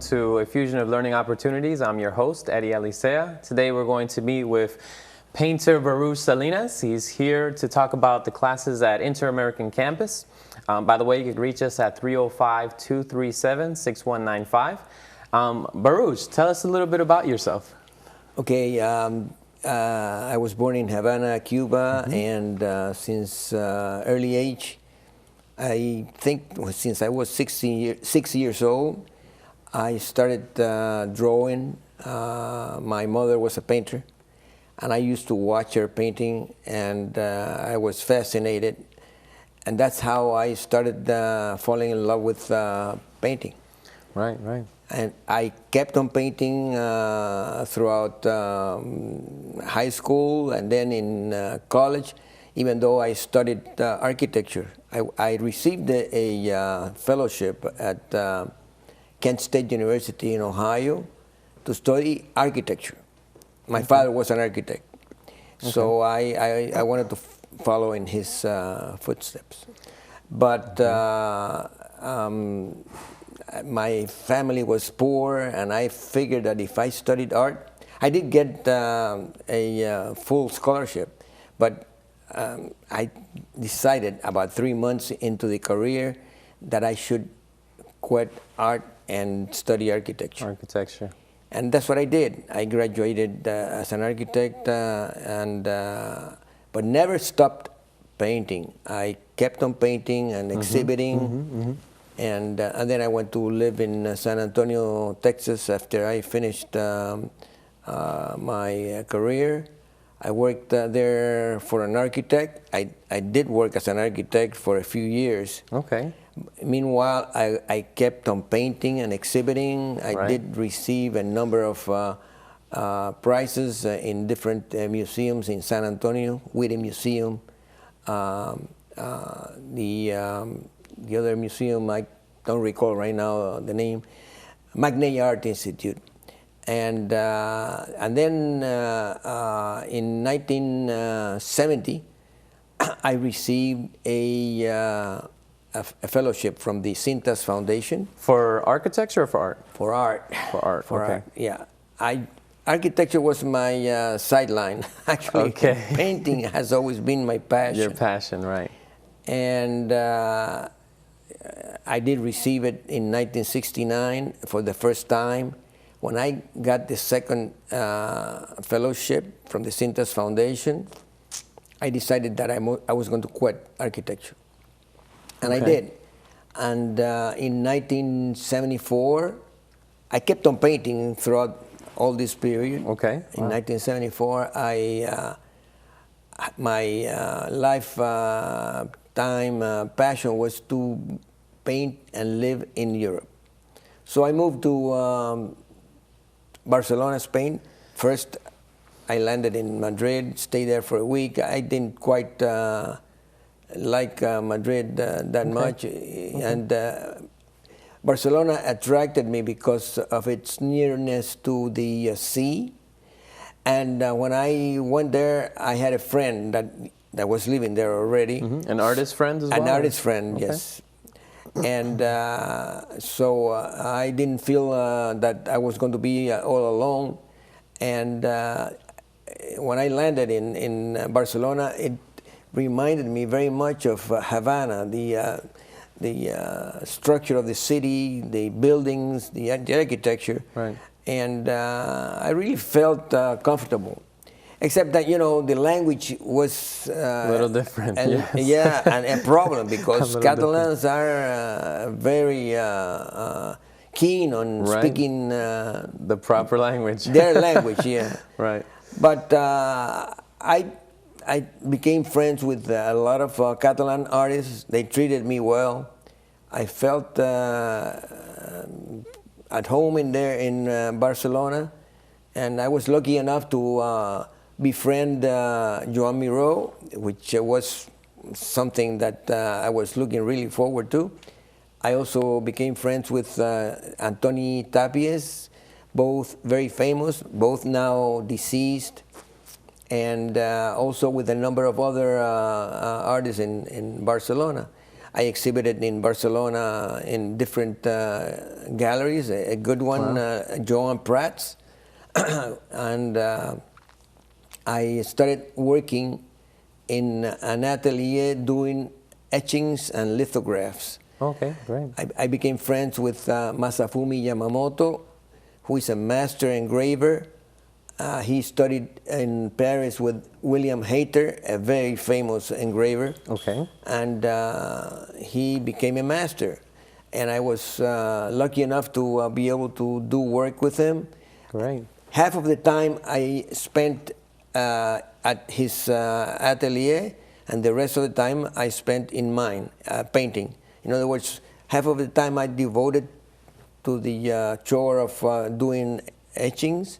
to A Fusion of Learning Opportunities. I'm your host, Eddie Alicea. Today we're going to meet with painter Baruj Salinas. He's here to talk about the classes at InterAmerican campus. By the way, you can reach us at 305-237-6195. Baruj, tell us a little bit about yourself. Okay, I was born in Havana, Cuba, and since early age, I think since I was 6 years old, I started drawing. My mother was a painter, and I used to watch her painting, and I was fascinated. And that's how I started falling in love with painting. Right, right. And I kept on painting throughout high school and then in college, even though I studied architecture. I received a fellowship at Kent State University in Ohio to study architecture. My father was an architect, so I wanted to follow in his footsteps. But my family was poor, and I figured that if I studied art, I did get a full scholarship, but I decided about 3 months into the career that I should quit art and study architecture. Architecture. And that's what I did. I graduated as an architect, but never stopped painting. I kept on painting and exhibiting. And then I went to live in San Antonio, Texas after I finished my career. I worked there for an architect. I did work as an architect for a few years. Okay. Meanwhile, I kept on painting and exhibiting. I did receive a number of prizes in different museums in San Antonio, Whitney Museum, the other museum, I don't recall right now the name, McNay Art Institute. And then in 1970, I received a fellowship from the Cintas Foundation. For architecture or for art? For art. For art, okay. Yeah. Architecture was my sideline, actually. Okay. Painting has always been my passion. Your passion, right. And I did receive it in 1969 for the first time. When I got the second fellowship from the Cintas Foundation, I decided that I was going to quit architecture. And I did. And in 1974, I kept on painting throughout all this period. Okay. In 1974, my lifetime passion was to paint and live in Europe. So I moved to Barcelona, Spain. First, I landed in Madrid, stayed there for a week. I didn't quite like Madrid that much. And Barcelona attracted me because of its nearness to the sea. And when I went there, I had a friend that was living there already. An artist friend as well? An artist friend, yes. And so I didn't feel that I was going to be all alone. And when I landed in Barcelona, it reminded me very much of Havana, the structure of the city, the buildings, the architecture. Right. And I really felt comfortable. Except that, the language was a little different. Yeah, and a problem because Catalans are very keen on speaking the proper language. Their language, yeah. Right. But I became friends with a lot of Catalan artists. They treated me well. I felt at home in Barcelona, and I was lucky enough to befriend Joan Miró, which was something that I was looking really forward to. I also became friends with Antoni Tàpies, both very famous, both now deceased, and also with a number of other artists in Barcelona. I exhibited in Barcelona in different galleries. A good one, Joan Prats, and I started working in an atelier doing etchings and lithographs. Okay, great. I became friends with Masafumi Yamamoto, who is a master engraver. He studied in Paris with William Hayter, a very famous engraver. Okay. And he became a master. And I was lucky enough to be able to do work with him. Great. Half of the time I spent at his atelier, and the rest of the time I spent in mine, painting. In other words, half of the time I devoted to the chore of doing etchings,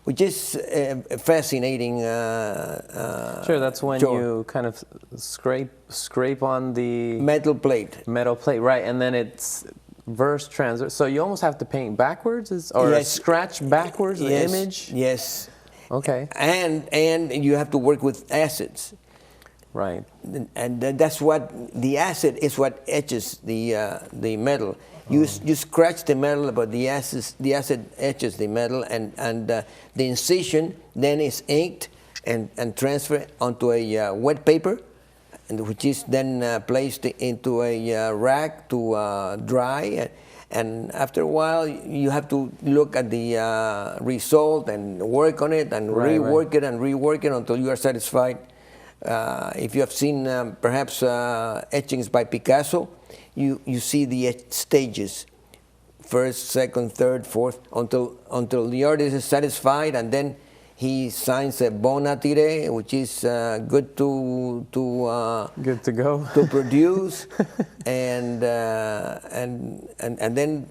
which is a fascinating Sure, that's when chore. you kind of scrape on the Metal plate. metal plate, right? And then it's verse transverse. So you almost have to paint backwards, or Yes. scratch backwards the Yes, image. Yes. Okay. And you have to work with acids. Right. And that's what the acid is, what etches the metal. You scratch the metal, but the acid etches the metal, and the incision then is inked and transferred onto a wet paper, and which is then placed into a rack to dry. And after a while, you have to look at the result and work on it and rework it and rework it until you are satisfied. If you have seen perhaps etchings by Picasso, you see the stages, first, second, third, fourth, until the artist is satisfied, and then he signs a bon attire, which is good to Good to go. to produce, and then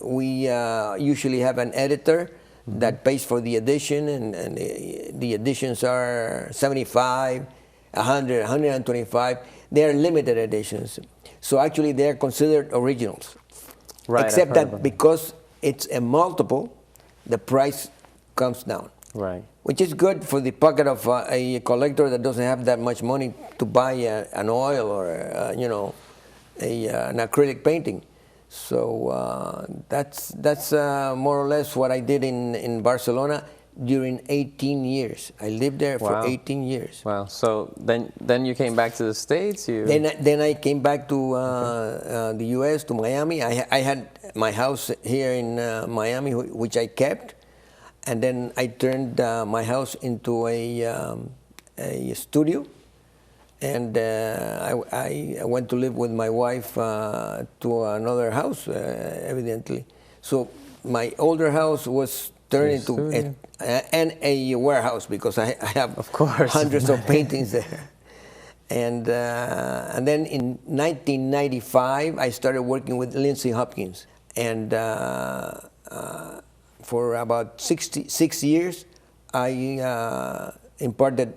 we usually have an editor that pays for the edition, and the editions are 75, 100, 125. They are limited editions, so actually they are considered originals. Right. Except I've heard that about because it's a multiple, the price comes down. Right. Which is good for the pocket of a collector that doesn't have that much money to buy an oil or an acrylic painting. So that's more or less what I did in Barcelona during 18 years. I lived there for 18 years. Wow. So then you came back to the States? Then I came back to the U.S., to Miami. I had my house here in Miami, which I kept. And then I turned my house into a studio. And I went to live with my wife to another house, evidently. So my older house was turned into a warehouse, because I have of course hundreds of paintings there. And then in 1995, I started working with Lindsay Hopkins. And for about 6 years, I imparted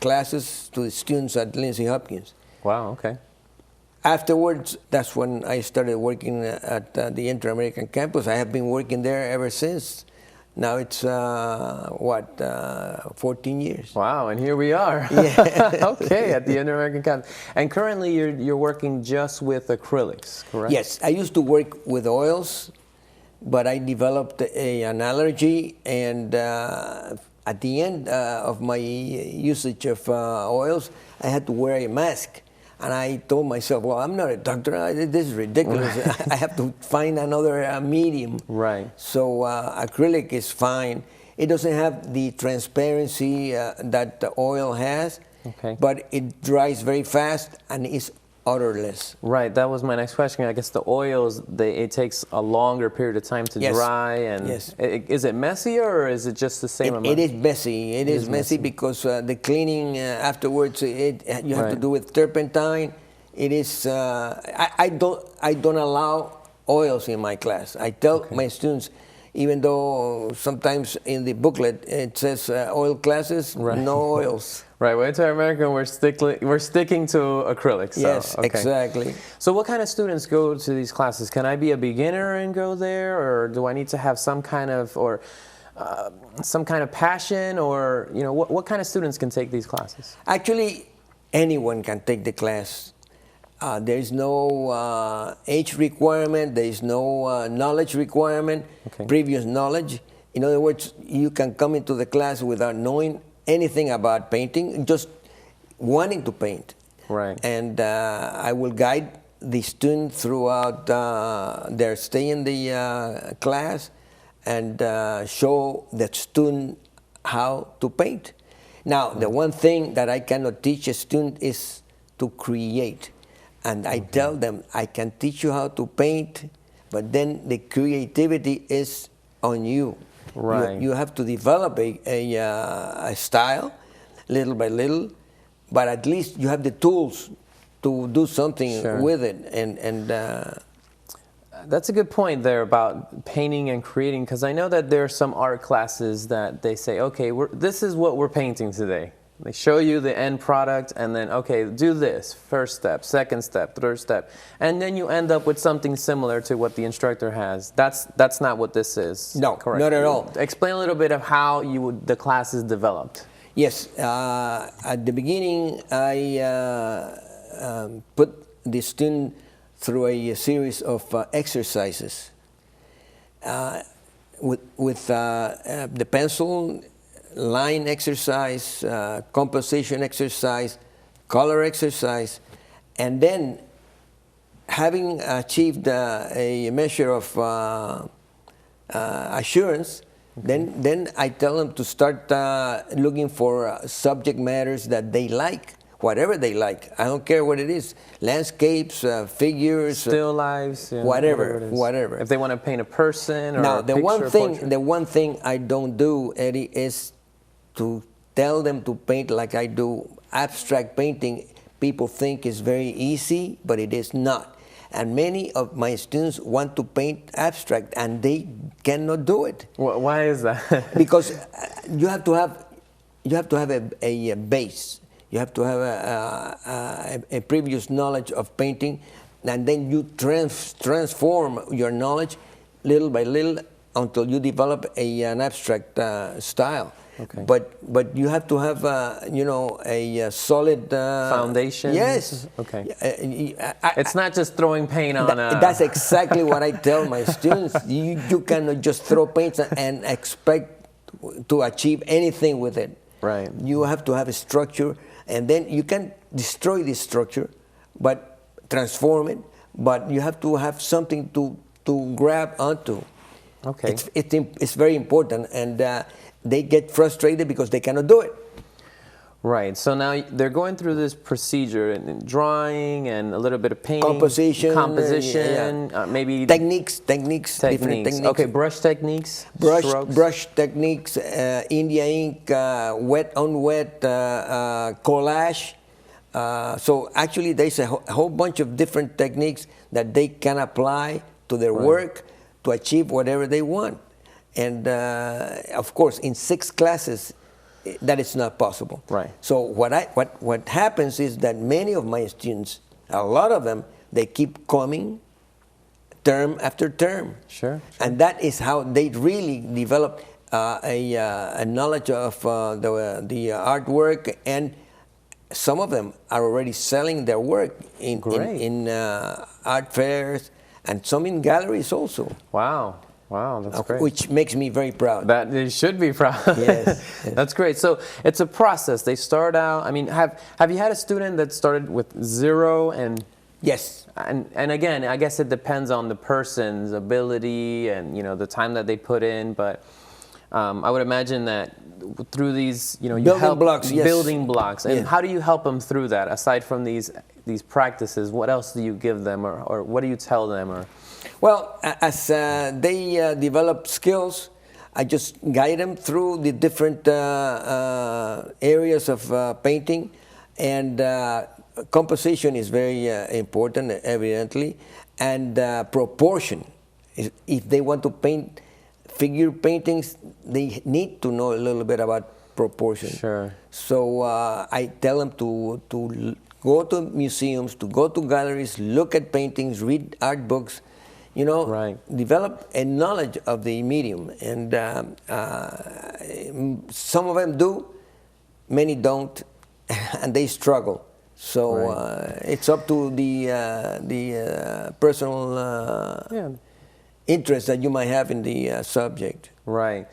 classes to the students at Lindsay Hopkins. Wow, okay. Afterwards, that's when I started working at the InterAmerican campus. I have been working there ever since. Now it's, 14 years. Wow, and here we are. Yeah. Okay, at the InterAmerican campus. And currently you're working just with acrylics, correct? Yes, I used to work with oils, but I developed an allergy, and at the end of my usage of oils, I had to wear a mask. And I told myself, well, I'm not a doctor. This is ridiculous. I have to find another medium. Right. So acrylic is fine. It doesn't have the transparency that the oil has, but it dries very fast and is odorless. Right, that was my next question. I guess the oils, it takes a longer period of time to dry. And is it messier, or is it just the same amount? It is messy. It is messy because the cleaning afterwards, you have to do with turpentine. It is. I don't allow oils in my class. I tell my students, even though sometimes in the booklet it says oil classes, no oils. Right, well, InterAmerican, we're sticking to acrylics. So, yes, exactly. So what kind of students go to these classes? Can I be a beginner and go there, or do I need to have some kind of passion, or what kind of students can take these classes? Actually, anyone can take the class. There is no age requirement. There is no knowledge requirement, Okay. previous knowledge. In other words, you can come into the class without knowing anything about painting, just wanting to paint. Right. And I will guide the student throughout their stay in the class and show the student how to paint. Now, the one thing that I cannot teach a student is to create. And I tell them, I can teach you how to paint, but then the creativity is on you. Right. You have to develop a style, little by little, but at least you have the tools to do something Sure. with it. And That's a good point there about painting and creating, because I know that there are some art classes that they say, okay, this is what we're painting today. They show you the end product and then, okay, do this, first step, second step, third step. And then you end up with something similar to what the instructor has. That's not what this is. No, correct? not at all. Explain a little bit of how the class is developed. yes, at the beginning, I put the student through a series of exercises with the pencil, line exercise, composition exercise, color exercise, and then having achieved a measure of assurance, then I tell them to start looking for subject matters that they like, whatever they like. I don't care what it is, landscapes, figures, Still lives, yeah, whatever, it is. whatever. If they want to paint a person or Now, a picture, portrait. the one thing I don't do, Eddie, is to tell them to paint like I do abstract painting. People think is very easy, but it is not. And many of my students want to paint abstract, and they cannot do it. Why is that? Because you have to have a base. You have to have a previous knowledge of painting, and then you transform your knowledge little by little until you develop an abstract style. Okay. But you have to have a solid Foundation? Yes. Okay. I- It's not just throwing paint on a... That's exactly what I tell my students. You cannot just throw paints and expect to achieve anything with it. Right. You have to have a structure, and then you can destroy this structure, but transform it. But you have to have something to grab onto. Okay. It's very important, and they get frustrated because they cannot do it. Right. So now they're going through this procedure and drawing and a little bit of painting, Composition, maybe Techniques, different techniques. Okay, brush techniques, strokes. Brush techniques, India ink, wet on wet, collage. So actually, there's a whole bunch of different techniques that they can apply to their work to achieve whatever they want. And of course, in 6 classes, that is not possible. Right. So what happens is that many of my students, a lot of them, they keep coming term after term. Sure. And that is how they really develop a knowledge of the artwork, and some of them are already selling their work in art fairs, and some in galleries also. Wow, that's great. Which makes me very proud. That they should be proud. Yes. That's great. So it's a process. They start out. I mean, have you had a student that started with 0 and? Yes. And again, I guess it depends on the person's ability and the time that they put in. But I would imagine that through these you help blocks, yes. building blocks. And Yeah. how do you help them through that? Aside from these practices, what else do you give them, or what do you tell them, or? Well, as they develop skills, I just guide them through the different areas of painting, and composition is very important, evidently, and proportion. If they want to paint figure paintings, they need to know a little bit about proportion. Sure. So I tell them to go to museums, to go to galleries, look at paintings, read art books, develop a knowledge of the medium. And some of them do, many don't, and they struggle. So it's up to the personal Yeah. interest that you might have in the subject. Right.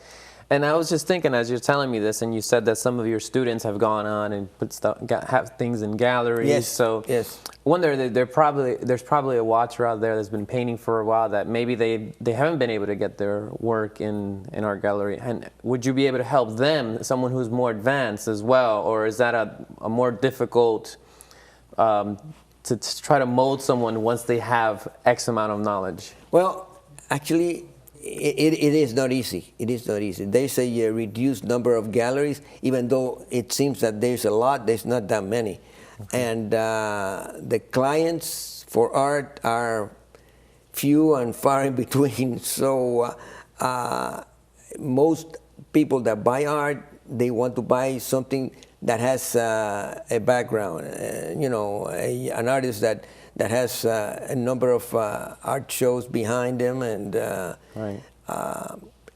And I was just thinking, as you're telling me this, and you said that some of your students have gone on and put stuff, have things in galleries. Yes. So Yes. I wonder that there's probably a watcher out there that's been painting for a while that maybe they haven't been able to get their work in art gallery. And would you be able to help them, someone who's more advanced as well, or is that a more difficult to try to mold someone once they have X amount of knowledge? Well, actually, it is not easy. It is not easy. There's a reduced number of galleries, even though it seems that there's a lot, there's not that many. Okay. And the clients for art are few and far in between. So most people that buy art, they want to buy something that has a background, you know, an artist that has a number of art shows behind them and right.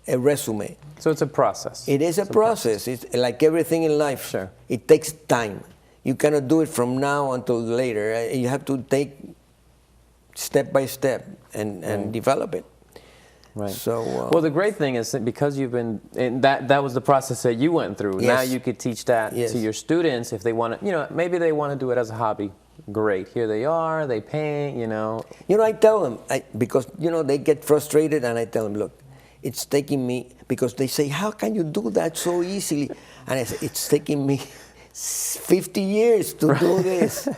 A resume. So it's a process. It is a process. It's like everything in life. Sure. It takes time. You cannot do it from now until later. You have to take step by step and develop it. Right. So well, the great thing is that because you've been that was the process that you went through. Yes. Now you could teach that Yes. to your students if they want to. You know, maybe they want to do it as a hobby. Great. Here they are. They paint. You know. You know, I tell them because you know they get frustrated, and I tell them, look, it's taking me because they say, how can you do that so easily? And I say, it's taking me 50 years to do this.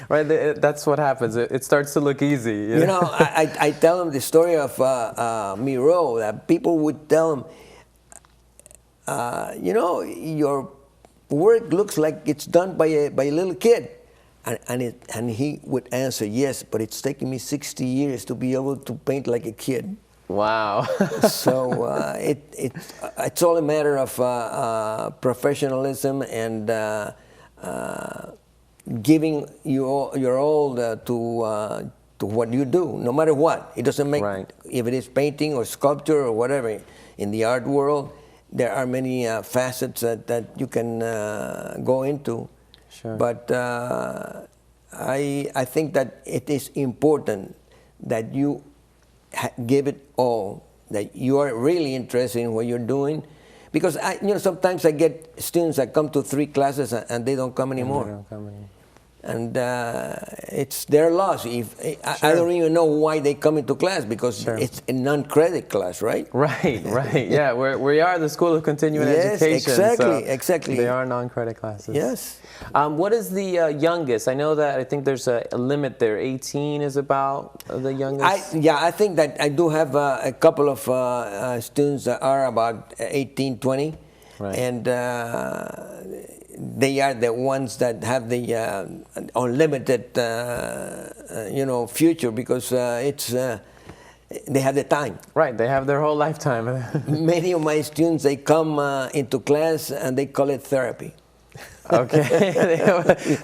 Right, that's what happens. It starts to look easy. You know, I tell them the story of Miro, that people would tell him, you know, your work looks like it's done by a little kid. And he would answer, yes, but it's taken me 60 years to be able to paint like a kid. Wow. So it's all a matter of professionalism and giving your all to what you do, no matter what. It doesn't make, right. If it is painting or sculpture or whatever. In the art world, there are many facets that you can go into. Sure. But I think that it is important that you give it all, that you are really interested in what you're doing. Because you know, sometimes I get students that come to 3 classes and they don't come anymore. They don't come anymore. And it's their loss. If I don't even know why they come into class, because it's a non-credit class, right? Right, right. Yeah, we are the School of Continuing Education. Exactly, so exactly. They are non-credit classes. Yes. What is the youngest? I know that I think there's a limit there. 18 is about the youngest. I think that I do have a couple of students that are about 18, 20. Right. And they are the ones that have the unlimited, you know, future, because it's they have the time. Right, they have their whole lifetime. Many of my students, they come into class and they call it therapy. Okay,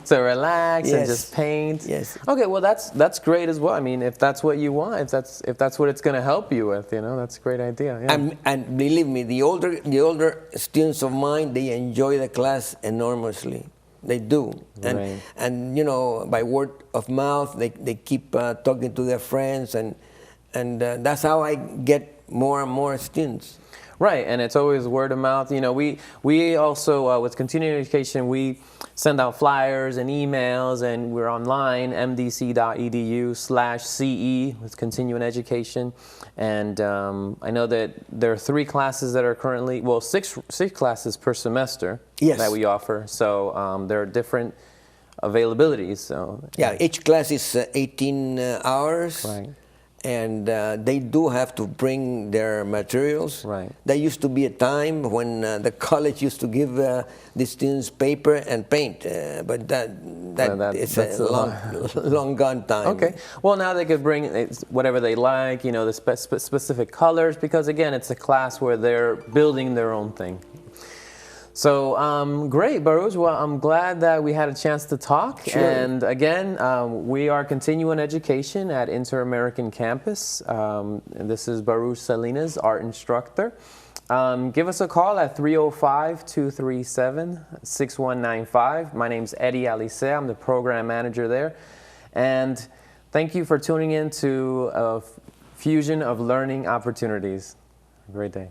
to relax and Yes. just paint. Yes. Okay, well that's great as well. I mean, if that's what you want, if that's what it's going to help you with, you know, that's a great idea. Yeah. And believe me, the older students of mine, they enjoy the class enormously. They do. Right. And you know, by word of mouth, they keep talking to their friends, and that's how I get more and more students. Right, and it's always word of mouth. You know, we also, with continuing education, we send out flyers and emails, and we're online, mdc.edu/CE with continuing education. And I know that there are 3 classes that are currently, well, six classes per semester that we offer. So there are different availabilities. So yeah, each class is 18 hours. Right. And they do have to bring their materials. Right. There used to be a time when the college used to give the students paper and paint, but that's a long gone time. Okay. Well, now they could bring whatever they like, you know, the specific colors, because again, it's a class where they're building their own thing. So great, Baruj. Well, I'm glad that we had a chance to talk. Sure. And again, we are continuing education at InterAmerican campus. And this is Baruj Salinas, art instructor. Give us a call at 305-237-6195. My name's Eddie Alicea. I'm the program manager there. And thank you for tuning in to a fusion of learning opportunities. Have a great day.